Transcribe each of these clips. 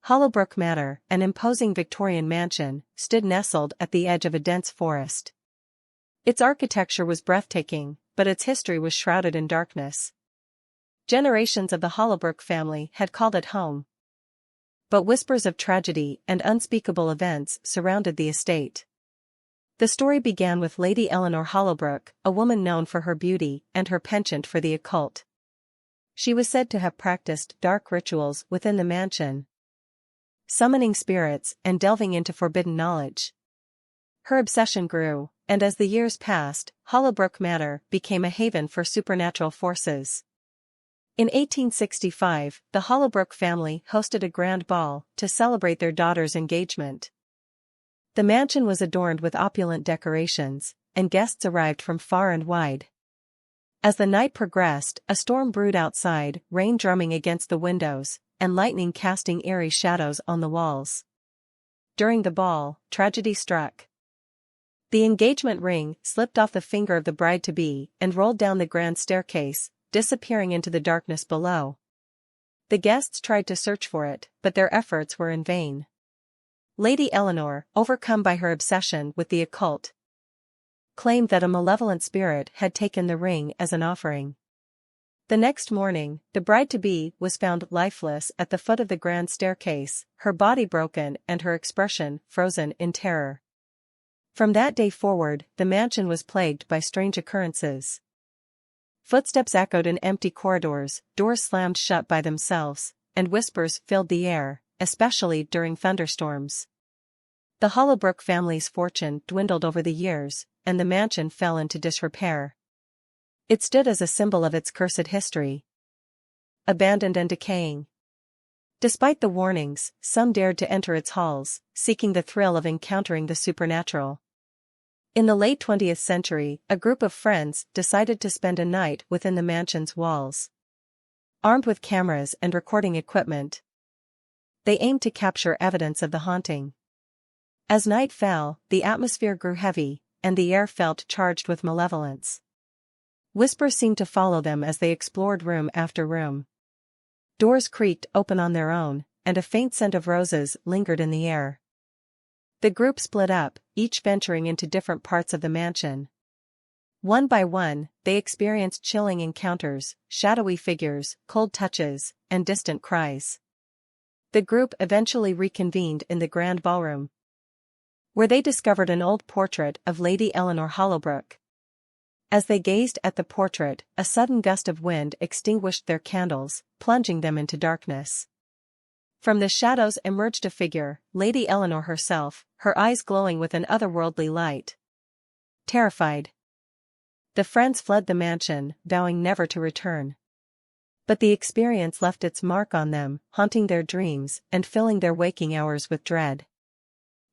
Hollowbrook Manor, an imposing Victorian mansion, stood nestled at the edge of a dense forest. Its architecture was breathtaking, but its history was shrouded in darkness. Generations of the Hollowbrook family had called it home. But whispers of tragedy and unspeakable events surrounded the estate. The story began with Lady Eleanor Hollowbrook, a woman known for her beauty and her penchant for the occult. She was said to have practiced dark rituals within the mansion, summoning spirits and delving into forbidden knowledge. Her obsession grew, and as the years passed, Hollowbrook Manor became a haven for supernatural forces. In 1865, the Hollowbrook family hosted a grand ball to celebrate their daughter's engagement. The mansion was adorned with opulent decorations, and guests arrived from far and wide. As the night progressed, a storm brewed outside, rain drumming against the windows, and lightning casting eerie shadows on the walls. During the ball, tragedy struck. The engagement ring slipped off the finger of the bride-to-be and rolled down the grand staircase, disappearing into the darkness below. The guests tried to search for it, but their efforts were in vain. Lady Eleanor, overcome by her obsession with the occult, claimed that a malevolent spirit had taken the ring as an offering. The next morning, the bride-to-be was found lifeless at the foot of the grand staircase, her body broken and her expression frozen in terror. From that day forward, the mansion was plagued by strange occurrences. Footsteps echoed in empty corridors, doors slammed shut by themselves, and whispers filled the air, especially during thunderstorms. The Hollowbrook family's fortune dwindled over the years, and the mansion fell into disrepair. It stood as a symbol of its cursed history, abandoned and decaying. Despite the warnings, some dared to enter its halls, seeking the thrill of encountering the supernatural. In the late 20th century, a group of friends decided to spend a night within the mansion's walls. Armed with cameras and recording equipment, they aimed to capture evidence of the haunting. As night fell, the atmosphere grew heavy, and the air felt charged with malevolence. Whispers seemed to follow them as they explored room after room. Doors creaked open on their own, and a faint scent of roses lingered in the air. The group split up, each venturing into different parts of the mansion. One by one, they experienced chilling encounters, shadowy figures, cold touches, and distant cries. The group eventually reconvened in the grand ballroom, where they discovered an old portrait of Lady Eleanor Hollowbrook. As they gazed at the portrait, a sudden gust of wind extinguished their candles, plunging them into darkness. From the shadows emerged a figure, Lady Eleanor herself, her eyes glowing with an otherworldly light. Terrified, the friends fled the mansion, vowing never to return. But the experience left its mark on them, haunting their dreams and filling their waking hours with dread.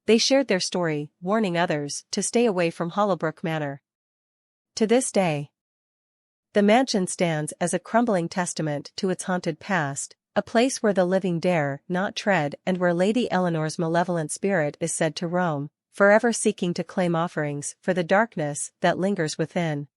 They shared their story, warning others to stay away from Hollowbrook Manor. To this day, the mansion stands as a crumbling testament to its haunted past, a place where the living dare not tread and where Lady Eleanor's malevolent spirit is said to roam, forever seeking to claim offerings for the darkness that lingers within.